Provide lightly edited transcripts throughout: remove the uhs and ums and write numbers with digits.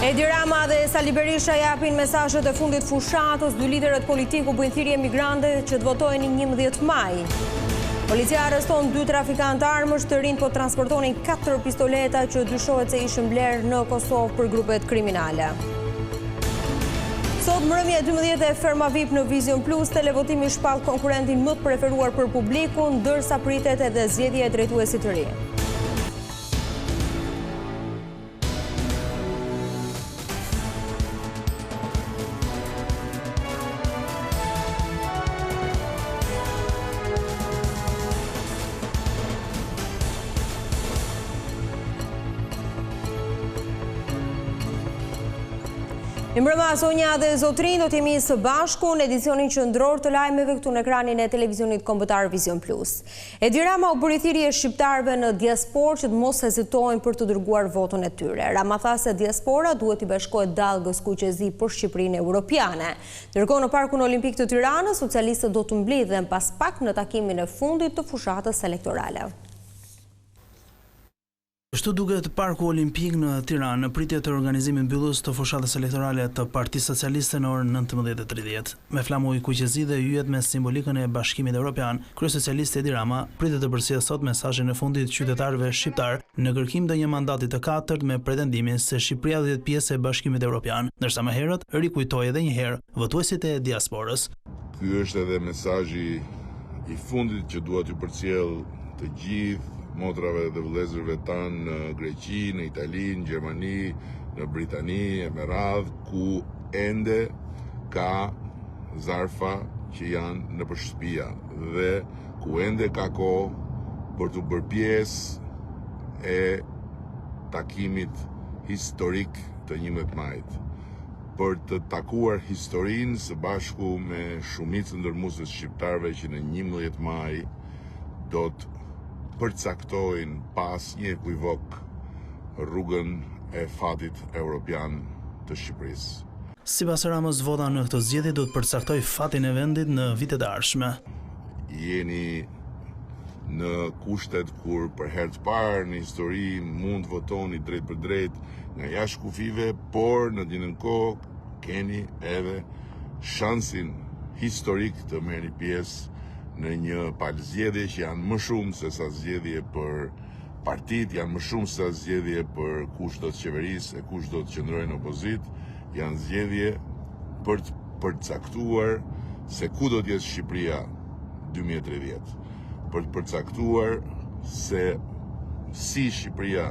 Edi Rama dhe Sali Berisha japin mesazhet e fundit fushatës, dy liderët politiku bëjnë thirrje migrante që të votojnë 11 maj. Policia arreston 2 trafikantë armësh të rinj po transportonin 4 pistoleta që dyshohet se ishin blerë në Kosovë për grupet kriminale. Sot mbrëmje 12 e Ferma VIP në Vision Plus, televotimi shpall konkurentin më të preferuar për publikun, ndërsa pritet edhe zgjedhja e drejtuesit të ri. Mbrëma Sonja dhe Zotrin, do t'jemi së bashku në edicionin qendror të lajmeve këtu në ekranin e televizionit kombëtar Vision Plus. Edi Rama u bëri thirrje shqiptarëve në diasporë që të mos hezitojnë për të dërguar votën e tyre. Rama tha se diaspora duhet i bashkohet dallgës kuqezi për Shqipërinë europiane. Ndërkohë në Parkun Olimpik të Tiranës, socialistët do të mblidhen pas pak në takimin e fundit të fushatës elektorale. Kështu duket Parku Olimpik në Tiranë në pritje të organizimit mbyllës të fushatës elektorale të Partisë Socialiste në orën 19:30. Me flamuj kuqezi dhe yjet me simbolikën e Bashkimit Evropian, kryesocialisti Edi Rama pritet të përcjellë sot mesazhin e fundit të qytetarëve shqiptar në kërkim të një mandati të katërt me pretendimin se Shqipëria do të jetë pjesë e Bashkimit Evropian, ndërsa më herët rikujtoi edhe një herë votuesit e diasporës. Ky është edhe mesazhi i fundit që dua t'ju përcjell të gjithë motrave dhe vëllezërve tanë në Greqi, në Itali, në Gjermani, në Britani, e me radhë, ku ende ka zarfa që janë në shtëpia dhe ku ende ka kohë për të bërë pjesë e takimit historik të 11 majit. Për të takuar historinë së bashku me shumicën ndërmuese të shqiptarëve që në 11 maj do të përcaktojnë pas një ekuivok rrugën e fatit europian të Shqipërisë. Sipas Ramës, vota në këtë zgjedhje do të përcaktojë fatin e vendit në vitet e ardhshme. Jeni në kushtet kur për herë të parë në histori mund votoni drejt për drejt nga jashtë kufive, por në të njëjtën kohë keni edhe shansin historik të merrni pjesë në një palë zgjedhje që janë më shumë se sa zgjedhje për partitë, janë më shumë se sa zgjedhje për kush do të qeverisë e kush do të qëndrojë në opozitë, janë zgjedhje për të përcaktuar se ku do të jetë Shqipëria 2030, për të përcaktuar se si Shqipëria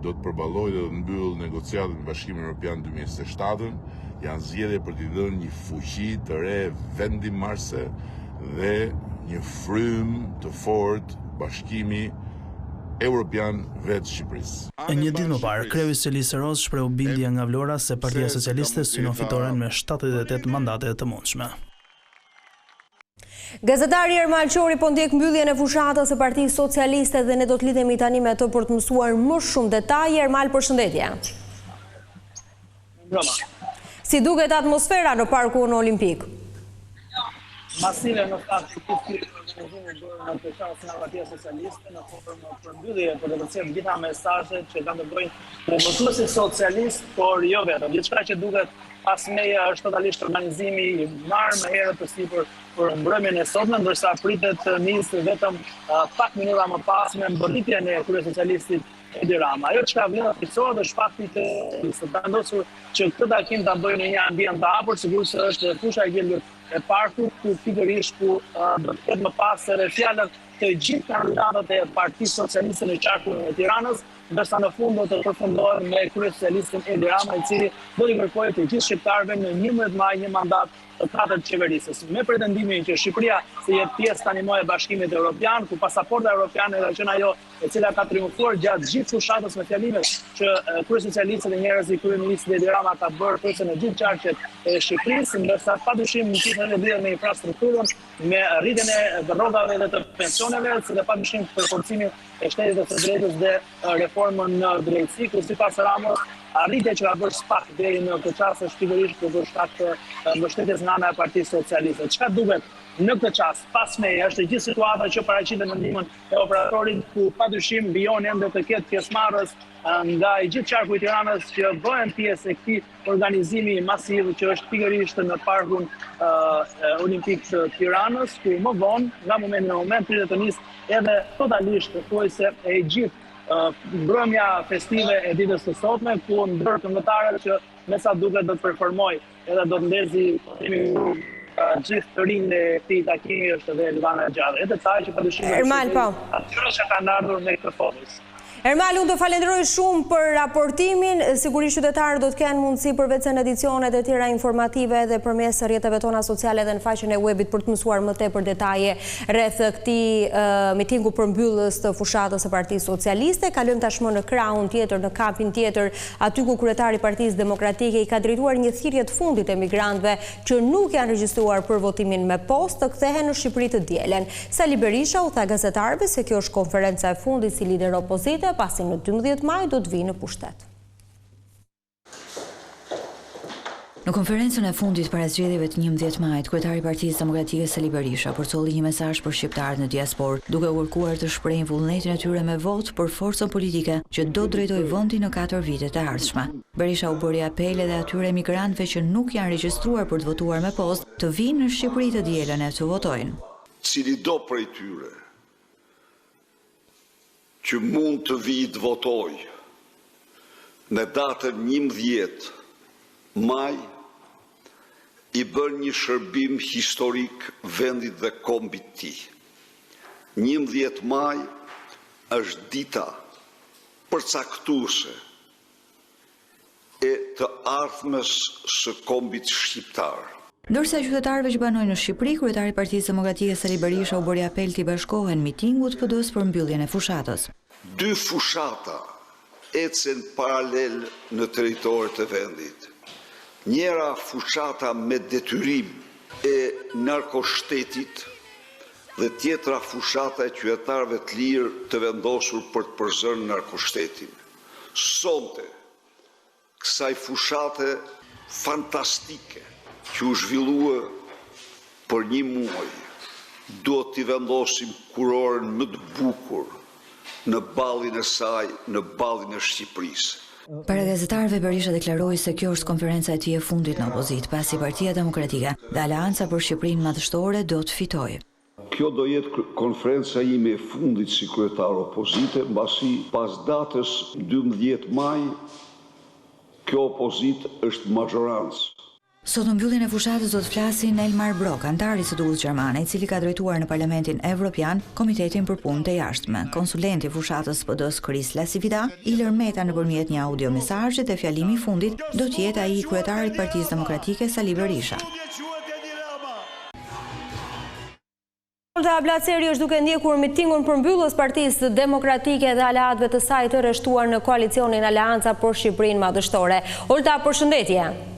do të përballojë dhe do të mbyll negociatat me Bashkimin Evropian 2027, janë zgjedhje për t'i dhënë një fuqi të re vendimmarrëse dhe një frymë të fortë Bashkimi Evropian vetë Shqipërisë. E një ditë më parë, kryeministri Sali Roz shprehu bindje nga Vlora se Partia Socialiste synon fitoren me 78 mandate të mundshme. Gazetari Ermal Qori po ndjek mbylljen e fushatës së Partisë Socialiste dhe ne do të lidhemi tani me të për të mësuar më shumë detaje. Ermal, përshëndetje. Si duket atmosfera në Parkun Olimpik? Masive në fakt që organizimin bërë në fushatën e Partisë Socialiste në formë përmbyllje për të përcjellë gjitha mesazhet që kanë të bëjnë me votuesit socialist, por jo vetëm. Gjithçka që duket pas meje është totalisht organizimi i marrë më herët përsipër për mbrëmjen e sotme, ndërsa pritet të nisë vetëm pak minuta më pas me mbërritjen e kryesocialistit Edi Rama. Ajo çka vlen të fiksohet është fakti se ka ndosur që këtë takim ta bëjnë në një ambient të hapur, sigurisht është fusha e gjelbër e parkut, ku pikërisht ku do të ketë më pas edhe fjalët të gjithë kandidatët e Partisë Socialiste në qarkun e Tiranës, ndërsa në fund do të përfundohet me kryesocialistin Edi Rama, i cili do t'i kërkojë të gjithë shqiptarëve në 11 maj një mandat të katërt qeverisës, me pretendimin që Shqipëria të jetë pjesë tani më e Bashkimit Evropian, ku pasaporta evropiane ka qenë ajo e cila ka triumfuar gjatë gjithë fushatës me fjalimet që kryesocialistët e njerëz i kryeministit Edi Rama ka bërë përse në gjithë qarqet e Shqipërisë, ndërsa padyshim në çështën e lidhur me infrastrukturën, me rritjen e rrogave dhe të pensioneve, si dhe padyshim për forcimin e shtetit të së drejtës dhe reformën në drejtësi, ku sipas Ramës arritja që ka bërë SPAK deri në këtë çast është pikërisht për shkak të mbështetjes nga ana e Partisë Socialiste. Çka duket në këtë çast, pas meje, është e gjithë situata që paraqitet në ndihmën e operatorit, ku padyshim mbijon ende të ketë pjesëmarrës nga i gjithë qarku i Tiranës që bëhen pjesë e këtij organizimi masiv që është pikërisht në parkun olimpik të Tiranës, ku më vonë, nga momenti në moment, pritet të nisë edhe totalisht thuajse e gjithë mbrëmja festive e ditës së sotme, ku ndër këngëtarët që me sa duket do të performoj edhe do të ndezi gjithë të rinë e këtij takimi është edhe Elvana Gjallë. Edhe taj që padyshim Ermal, po. atyre që kanë ardhur në këtë fotës. Ermal, unë të falenderoj shumë për raportimin. Sigurisht qytetarët do të kenë mundësi përveç në edicionet e tjera informative edhe përmes rrjeteve tona sociale dhe në faqen e webit për të mësuar më tepër detaje rreth këtij mitingu përmbyllës të fushatës së Partisë Socialiste. Kalojmë tashmë në krahun tjetër, në kampin tjetër, aty ku kryetari i Partisë Demokratike i ka drejtuar një thirrje të fundit emigrantëve që nuk janë regjistruar për votimin me postë të kthehen në Shqipëri të dielen. Sali Berisha u tha gazetarëve se kjo është konferenca e fundit si lider opozite, pasi në 12 maj do të vinë në pushtet. Në konferencën e fundit para zgjedhjeve të 11 majit, kryetari i Partisë Demokratike Sali Berisha përcolli një mesazh për shqiptarët në diasporë, duke kërkuar të shprehin vullnetin e tyre me votë për forcën politike që do drejtojë vendin në 4 vitet e ardhshme. Berisha u bëri apel edhe atyre emigrantëve që nuk janë regjistruar për të votuar me postë të vinë në Shqipëri të dielen e të votojnë. Cili do prej tyre që mund të vijë të votoj në datën 11 maj, i bën një shërbim historik vendit dhe kombit ti. 11 maj është dita përcaktuese e të ardhmes së kombit shqiptar. Ndërsa qytetarëve që banojnë në Shqipëri, kryetari i Partisë Demokratike Sali Berisha u bëri apel të bashkohen mitingut PD-s për mbylljen e fushatës. 2 fushata ecën paralel në territorit e vendit. Njëra fushata me detyrim e narkoshtetit dhe tjetra fushata e qytetarëve të lirë të vendosur për të përzërë narkoshtetin. Sonte, kësaj fushate fantastike që u zhvillua për një muaj, duhet t'i vendosim kurorën më të bukur në ballin e saj, në ballin e Shqipërisë. Para gazetarëve Berisha deklaroi se kjo është konferenca e tij e fundit në opozit, pasi Partia Demokratike dhe Aleanca për Shqipërinë Madhështore do të fitojë. Kjo do jetë konferenca ime e fundit si kryetar opozite, mbasi pas datës 12 maj, kjo opozit është majorancë. Sot në mbylljen e fushatës do të flasin Elmar Brok, antari i SDU-s gjermane, i cili ka drejtuar në Parlamentin Evropian Komitetin për Punë të Jashtme, konsulenti i fushatës PD-s Kris Lasivida, Ilir Meta nëpërmjet një audio mesazhi dhe fjalimi i fundit do të jetë ai i kryetarit të Partisë Demokratike Sali Berisha. Olta Bllaceri është duke ndjekur mitingun përmbyllës Partisë Demokratike dhe aleatëve të saj të rreshtuar në koalicionin Aleanca për Shqipërinë Madhështore. Olta, përshëndetje.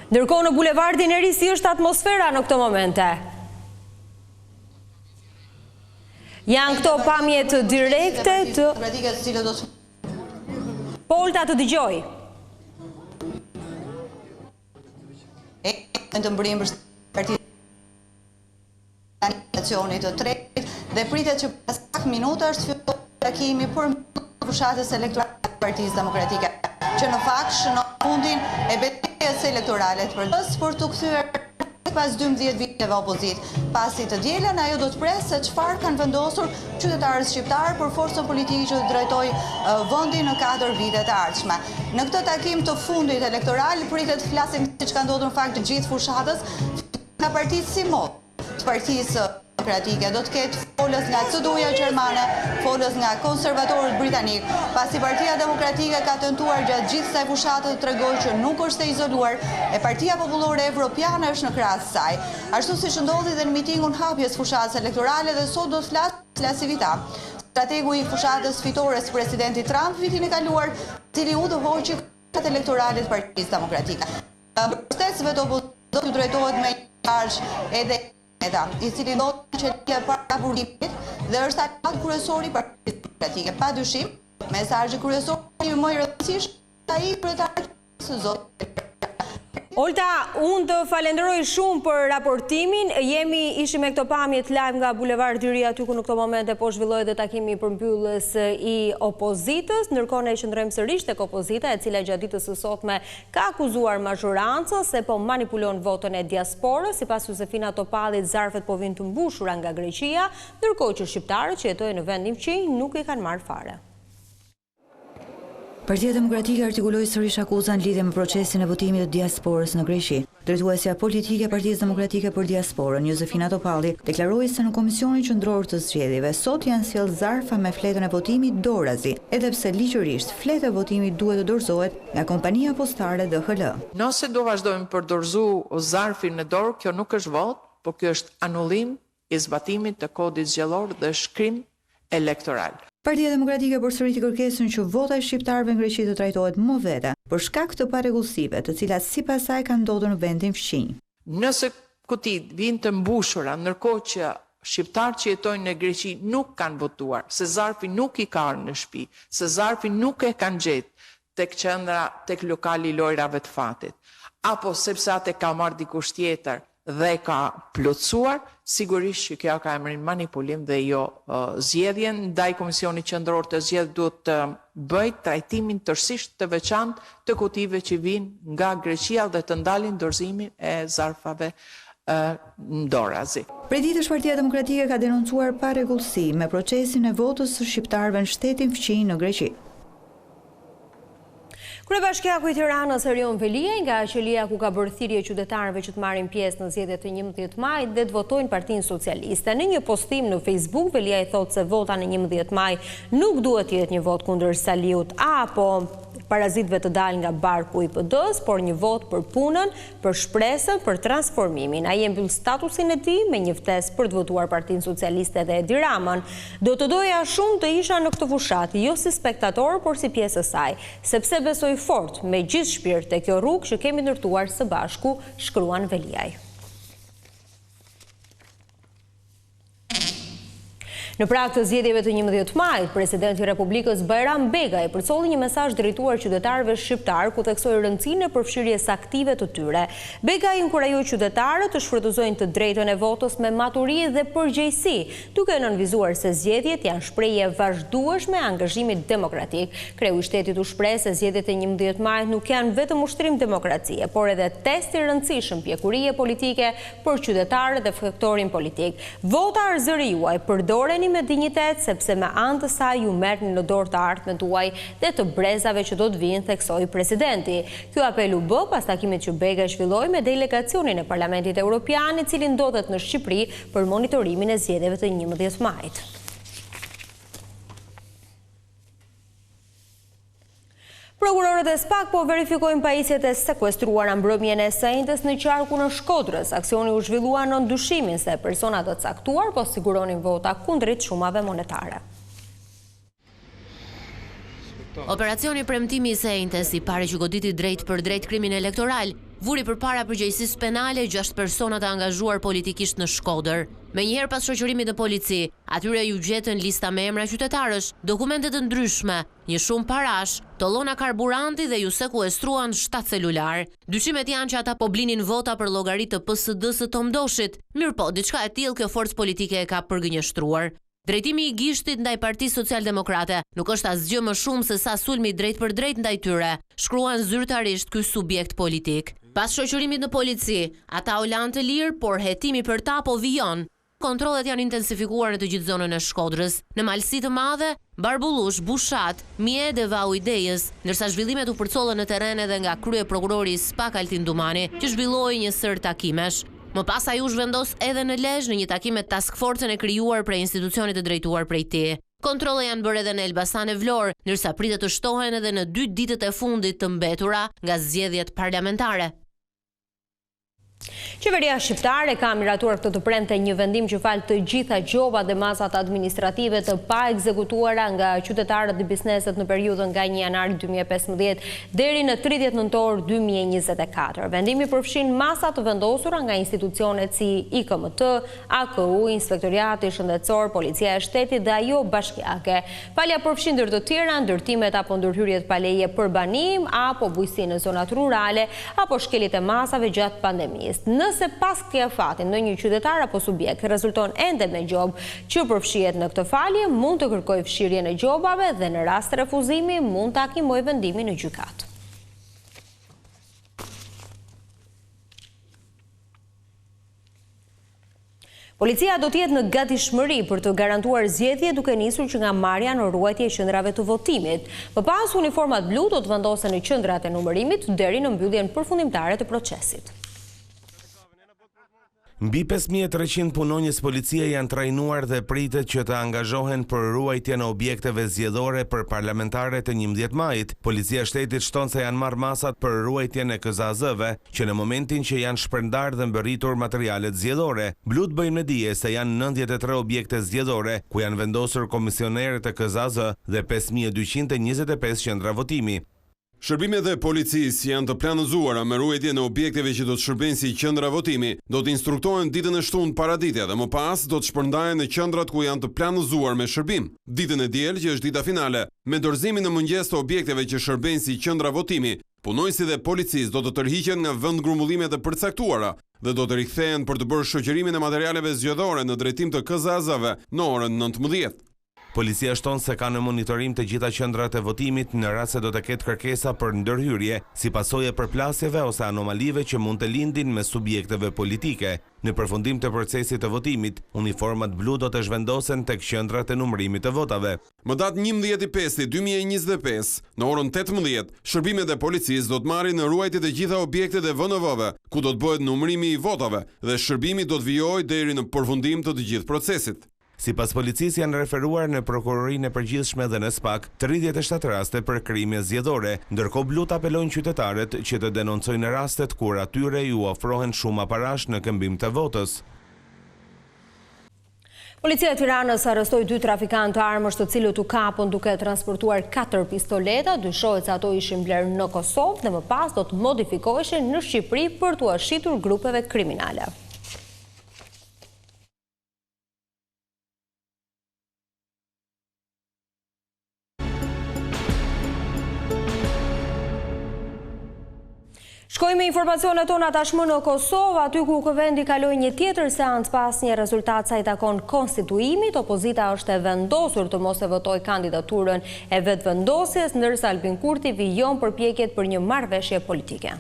Ndërkohë në bulevardin e ri si është atmosfera në këto momente? Janë këto pamjet direkte të... Olta, të dëgjoj. Të mbrim për participacionit të tretë dhe pritet që pas pak minuta është filluar takimi për fushatës elektorale të Partisë Demokratike, që në fakt shënon fundin e betejës elektorale të PD-s për të kthyer pas 12 viteve opozit. Pasi të dielën, ajo do të presë se çfarë kanë vendosur qytetarët shqiptar për forcën politike që drejtojë vendin në 4 vite të ardhshme. Në këtë takim të fundit elektoral pritet të flasim siç ka ndodhur në fakt të gjithë fushatës nga partitë si mod të Partisë Demokratike. Do të ketë folës nga CDU-ja gjermane, folës nga konservatorët britanik, pasi Partia Demokratike ka tentuar gjatë gjithë kësaj fushate të tregojë që nuk është e izoluar e Partia Popullore Evropiane është në krahas saj. Ashtu siç ndodhi dhe në mitingun hapjes fushatës elektorale dhe sot do të flasë Lasivida, strategu i fushatës fitores presidenti Trump vitin e kaluar, cili u dëhoqi fushatën elektorale të Partisë Demokratike. Mbështetësve të opozitës do të drejtohet me një mesazh edhe i cili do të qelje para burrimit dhe është aleat kryesor i Partisë Demokratike. Padyshim, mesazhi kryesor më i rëndësishëm ai kryetari së zotit Olta, unë të falenderoj shumë për raportimin. Ishim me këto pamjet live nga Bulevard Dyri, aty ku në këto momente po zhvillohet dhe takimi përmbyllës i opozitës. Ndërkohë ne qëndrojmë sërish tek opozita, e cila gjatë ditës së sotme ka akuzuar mazhorancën se po manipulon votën e diasporës. Sipas Josefina Topallit, zarfet po vinë të mbushura nga Greqia, ndërkohë që shqiptarët që jetojnë në vendin fqinj nuk i kanë marrë fare. Partia Demokratike artikuloi sërish akuzën lidhje me procesin e votimit të diasporës në Greqi. Drejtuesja politike e Partisë Demokratike për Diasporën, Josefina Topalli, deklaroi se në Komisionin Qendror të Zgjedhjeve sot janë sjellë zarfa me fletën e votimit dorazi, edhe pse ligjërisht fleta e votimit duhet të dorëzohet nga kompania postare DHL. Nëse do vazhdojmë për dorëzu zarfin në dorë, kjo nuk është vot, por kjo është anullim i zbatimit të kodit zgjedhor dhe shkrim elektoral. Partia Demokratike përsëriti kërkesën që vota e shqiptarëve në Greqi të trajtohet më vete për shkak të parregullsive, të cilat sipas saj kanë ndodhur në vendin fqinj. Nëse kutit vinë të mbushura, ndërkohë që shqiptarët që jetojnë në Greqi nuk kanë votuar, se zarfi nuk i ka ardhur në shtëpi, se zarfi nuk e kanë gjetë tek qendra, tek lokali i lojrave të fatit, apo sepse atë ka marrë dikush tjetër dhe ka plotësuar, sigurisht që kjo ka emrin manipulim dhe jo zgjedhjen. Ndaj Komisionit Qendror të Zgjedhjeve duhet të bëj trajtimin tërësisht të veçantë të kutive që vinë nga Greqia dhe të ndalin dorëzimin e zarfave dorazi. Prej ditësh Partia Demokratike ka denoncuar parregullsi me procesin e votës së shqiptarëve në shtetin fqinj në Greqi. Kryebashkiaku i Tiranës Erion Velia nga qelia ku ka bërë thirrje qytetarëve që të marrin pjesë në zgjedhjet e 11 majit dhe të votojnë Partinë Socialiste. Në një postim në Facebook, Velia i thotë se vota në 11 maj nuk duhet të jetë një vot kundër Saliut apo parazitëve të dalë nga barku i PD-s, por një vot për punën, për shpresën, për transformimin. Ai e mbyll statusin e tij me një ftesë për të votuar Partinë Socialiste dhe Edi Ramën. Do të doja shumë të isha në këtë fushatë, jo si spektator, por si pjesë e saj, sepse besoj fort me gjithë shpirt te kjo rrugë që kemi ndërtuar së bashku, shkruan Veliaj. Në prag të zgjedhjeve të 11 majit, presidenti i Republikës Bajram Begaj përcolli një mesazh drejtuar qytetarëve shqiptar ku theksoi rëndësinë e përfshirjes aktive të tyre. Begaj inkurajoi qytetarët të shfrytëzojnë të drejtën e votës me maturi dhe përgjegjësi, duke nënvizuar se zgjedhjet janë shprehje vazhdueshme e angazhimit demokratik. Kreu i shtetit u shpreh se zgjedhjet e 11 majit nuk janë vetëm ushtrim demokracie, por edhe test i rëndësishëm pjekurie politike për qytetarët dhe faktorin politik. Vota zëri juaj, përdoreni me dinjitet, sepse me anë të saj ju merrni në dorë të ardhmen tuaj dhe të brezave që do të vinë, theksoi presidenti. Ky apel u bë pas takimit që Begaj zhvilloi me delegacionin e Parlamentit Evropian, i cili ndodhet në Shqipëri për monitorimin e zgjedhjeve të 11 majit. Prokurorët e SPAK po verifikojnë pajisjet e sekuestruara mbrëmjen e së njëjtës në qarkun e Shkodrës. Aksioni u zhvillua në ndyshimin se personat të caktuar po siguronin vota kundrit shumave monetare. Operacioni premtimi i së njëjtës, i pari që goditi drejt për drejt krimin elektoral, vuri përpara përgjegjësisë penale 6 persona të angazhuar politikisht në Shkodër. Menjëherë pas shoqërimit në polici, atyre ju gjetën lista me emra qytetarësh, dokumente të ndryshme, një shumë parash, tollona karburanti dhe ju sekuestruan 7 celular. Dyshimet janë që ata po blinin vota për llogaritë të PSD-s së Tomdoshit. Mirëpo, diçka e tillë kjo forcë politike e ka përgënjeshtruar. Drejtimi i gishtit ndaj Partisë Socialdemokrate nuk është asgjë më shumë se sa sulmi drejt për drejt ndaj tyre, shkruan zyrtarisht ky subjekt politik. Pas shoqërimit në polici, ata u lanë të lirë, por hetimi për ta po vijon. Kontrollet janë intensifikuar në të gjithë zonën e Shkodrës. Në malësi të madhe, Barbullush, Bushat, Mie dhe Vau Idejës, ndërsa zhvillimet u përcollën në terren edhe nga krye prokurori i SPAK Altin Dumani, që zhvilloi një sër takimesh. Më pas ai u zhvendos edhe në Lezhë në një takim me task forcën e krijuar prej institucionit të drejtuar prej tij. Kontrolle janë bërë edhe në Elbasan e Vlorë, ndërsa pritet të shtohen edhe në 2 ditët e fundit të mbetura nga zgjedhjet parlamentare. Qeveria shqiptare ka miratuar këtë të premte një vendim që fal të gjitha gjobat dhe masat administrative të pa ekzekutuara nga qytetarët dhe bizneset në periudhën nga 1 janar 2015 deri në 30 nëntor 2024. Vendimi përfshin masa të vendosura nga institucionet si IKMT, AKU, Inspektoriati Shëndetësor, Policia e Shtetit dhe ajo bashkiake. Falja përfshin ndër të tjera ndërtimet apo ndërhyrjet pa leje për banim apo bujqësi në zonat rurale apo shkelit e masave gjatë pandemisë. Nëse pas këtij afati ndonjë qytetar apo subjekt rezulton ende me gjobë që përfshihet në këtë falje, mund të kërkojë fshirjen e gjobave dhe në rast refuzimi mund të takimojë vendimin në gjykatë. Policia do të jetë në gatishmëri për të garantuar zgjedhje duke nisur që nga marrja në ruajtje e qendrave të votimit. Më pas, uniformat blu do të vendosen në qendrat e numërimit deri në mbylljen përfundimtare të procesit. Mbi 5300 punonjës policie janë trajnuar dhe pritet që të angazhohen për ruajtje në objekteve zgjedhore për parlamentarët e 11 majit. Policia e Shtetit shton se janë marrë masat për ruajtjen e KZAZ-ve, që në momentin që janë shpërndar dhe mbërritur materialet zgjedhore. Blut bëjmë në dije se janë 93 objekte zgjedhore, ku janë vendosur komisionerët e KZAZ dhe 5225 qendra votimi. Shërbimet e policisë janë të planëzuara me ruajtje në objekteve që do të shërbejnë si qendra votimi, do të instruktohen ditën e shtunë paraditja dhe më pas do të shpërndahen në qendrat ku janë të planëzuar me shërbim. Ditën e diel, që është dita finale, me dorëzimin në mëngjes të objekteve që shërbejnë si qendra votimi, punojësit dhe policisë do të tërhiqen nga vendngrumbullimet e përcaktuara dhe do të rikthehen për të bërë shoqërimin e materialeve zgjedhore në drejtim të KZAZ-ve në orën 19. Policia shton se ka në monitorim të gjitha qendrat e votimit në rast se do të ketë kërkesa për ndërhyrje, si pasojë e përplasjeve ose anomalive që mund të lindin me subjekteve politike. Në përfundim të procesit të votimit, uniformat blu do të zhvendosen tek qendrat e numërimit të votave. Më datë 11/5/2025, në orën 18, shërbimet e policisë do të marrin në ruajtje të gjitha objektet e VNV-ve, ku do të bëhet numërimi i votave dhe shërbimi do të vijojë deri në përfundim të gjithë procesit. Sipas policisë janë referuar në prokurorinë e përgjithshme dhe në SPAK 37 raste për krime zgjedhore, ndërkohë blut apelojnë qytetarët që të denoncojnë rastet kur atyre ju ofrohen shuma parash në këmbim të votës. Policia e Tiranës arrestoi 2 trafikantë armësh të cilët u kapën duke transportuar 4 pistoleta, dyshohet se ato ishin blerë në Kosovë dhe më pas do të modifikoheshin në Shqipëri për t'u ashqitur grupeve kriminale. Shkojmë me informacionet tona tashmë në Kosovë, aty ku Kuvendi kaloi një tjetër seancë pas një rezultat sa i takon konstituimit. Opozita është e vendosur të mos e votojë kandidaturën e vetëvendosjes, ndërsa Albin Kurti vijon përpjekjet për një marrëveshje politike.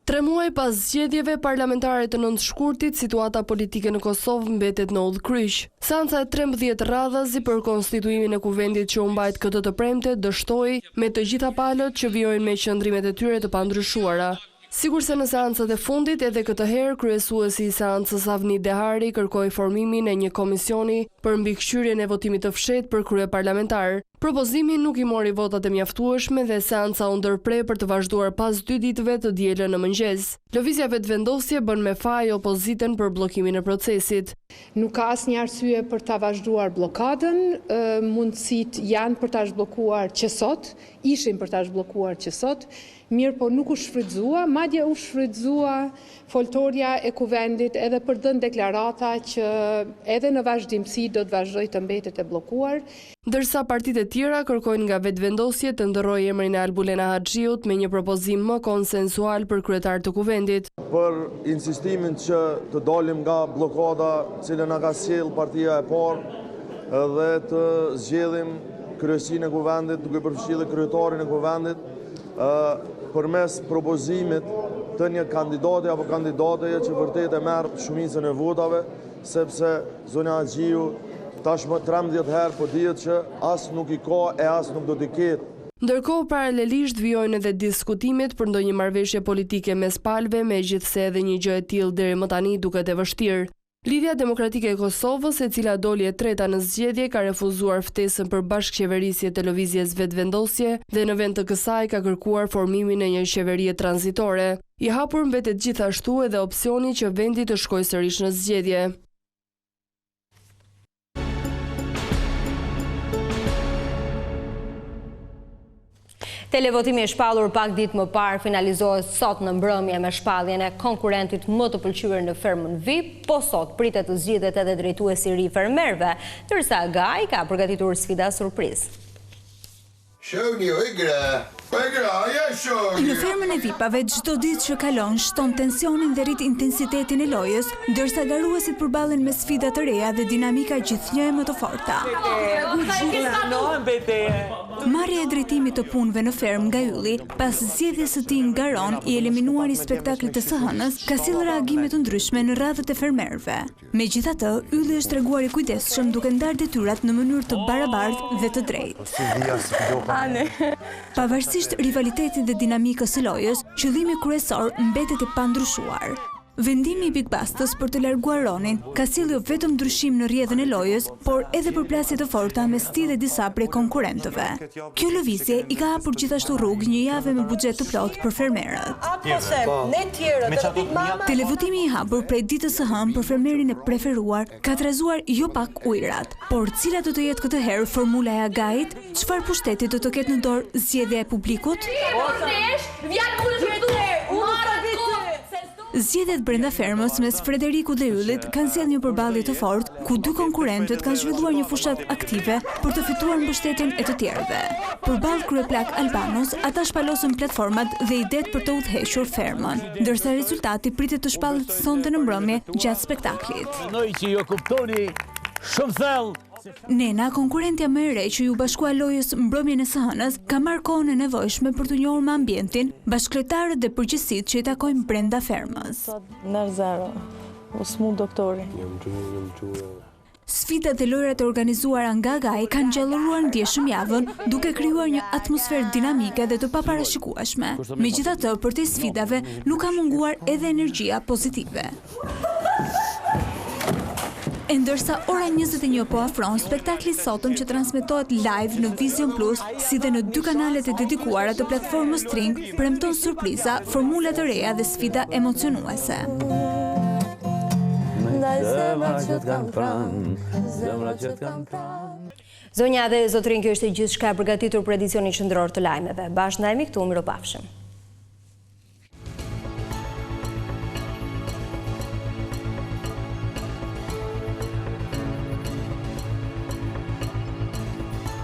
3 muaj pas zgjedhjeve parlamentare të 9 shkurtit, situata politike në Kosovë mbetet në udhkryq. Seanca e 13 radhazi për konstituimin e kuvendit që u mbajt këtë të premte dështoi me të gjitha palët që vijojnë me qëndrimet e tyre të pandryshuara. Sigurisht se në seancat e fundit, edhe këtë herë kryesuesi i seancës Avni Dehari kërkoi formimin e një komisioni për mbikëqyrjen e votimit të fshehtë për kryeparlamentar. Propozimi nuk i mori votat e mjaftueshme dhe seanca u ndërprer për të vazhduar pas 2 ditëve të dielën në mëngjes. Lëvizja vetëvendosje bën me faj opozitën për bllokimin e procesit. Nuk ka asnjë arsye për ta vazhduar bllokadën, mundësitë janë për ta zhbllokuar që sot, ishin për ta zhbllokuar që sot, mirë po nuk u shfrytëzua, madje u shfrytëzua foltorja e kuvendit edhe për dhënë deklarata që edhe në vazhdimsi do të vazhdojë të mbetet e bllokuar. Ndërsa partitë e tjera kërkojnë nga vetëvendosje të ndërrojë emrin e Albulena Haxhiut me një propozim më konsensual për kryetar të kuvendit. Për insistimin që të dalim nga blokada cilën na ka sjell partia e parë dhe të zgjedhim kryesinë e kuvendit duke përfshirë kryetarin e kuvendit përmes propozimit të një kandidati apo kandidateje që vërtet e merr shumicën e votave, sepse zonja Haxhiu tashmë 13 herë po dihet që as nuk i ka e as nuk do t'i ketë. Ndërkohë, paralelisht vijojnë edhe diskutimet për ndonjë marrëveshje politike mes palëve, megjithse edhe një gjë e tillë deri më tani duket e vështirë. Lidhja Demokratike e Kosovës, e cila doli e treta në zgjedhje, ka refuzuar ftesën për bashkëqeverisje të lëvizjes vetëvendosje dhe në vend të kësaj ka kërkuar formimin e një qeverie tranzitore. I hapur mbetet gjithashtu edhe opsioni që vendi të shkojë sërish në zgjedhje. Televotimi i shpallur pak ditë më parë finalizohet sot në mbrëmje me shpalljen e konkurentit më të pëlqyer në fermën VIP, po sot pritet të zgjidhet edhe drejtuesi i ri fermerëve, ndërsa Gaj ka përgatitur sfida surprizë. Shoni o Në fermën e vipave, çdo ditë që kalon shton tensionin dhe rrit intensitetin e lojës, ndërsa garuesit përballen me sfida të reja dhe dinamika gjithnjë më të forta. Marrja e drejtimit të punëve në fermë nga ylli, pas zgjedhjes së tij nga Ron i eliminuar i spektaklit të SHN-s, ka sjellë reagime të ndryshme në radhët e fermerëve. Megjithatë, ylli është treguar i kujdesshëm duke ndarë detyrat në mënyrë të barabartë dhe të drejtë. Pavarësisht rivalitetit dhe dinamikës së lojës, qëllimi kryesor mbetet i pandryshuar. Vendimi i Pikbastës për të larguar Ronin ka sjellë jo vetëm ndryshim në rrjedhën e lojës, por edhe përplasje të forta mes tij dhe disa prej konkurrentëve. Kjo lëvizje i ka hapur gjithashtu rrugë një javë me buxhet të plotë për fermerët. Televotimi i hapur prej ditës së hënë për fermerin e preferuar ka trazuar jo pak ujërat, por cila do të jetë këtë herë formula e Agait? Çfarë pushteti do të ketë në dorë zgjedhja e publikut? Zgjedhjet brenda fermës mes Frederikut dhe Yllit kanë sjellë një përballje të fortë, ku dy konkurrentët kanë zhvilluar një fushat aktive për të fituar mbështetjen e të tjerëve. Përballë kryeplak Albanos, ata shpalosën platformat dhe idetë për të udhëhequr fermën, ndërsa rezultati pritet të shpallet sonte në mbrëmje gjatë spektaklit. Nena, konkurrentja më e re që ju bashkua lojës mbrëmjen e SHN-s, ka marrë kohën e nevojshme për të njohur me ambientin, bashkëlojtarët dhe përgjegjësitë që i takojnë brenda fermës. Sfidat dhe lojrat e organizuara nga Gai kanë gjallëruar ndjeshëm javën, duke krijuar një atmosferë dinamike dhe të paparashikueshme. Megjithatë, për te sfidave nuk ka munguar edhe energjia pozitive. E ndërsa ora 21 po afron, spektakli sotëm që transmetohet live në Vision Plus, si dhe në dy kanalet e dedikuara të platformës String, premton surpriza, formula të reja dhe sfida emocionuese. Zonja dhe zotrin, kjo është e gjithçka përgatitur për edicionin qendror të lajmeve. Bashkë ndajemi këtu, miropafshim.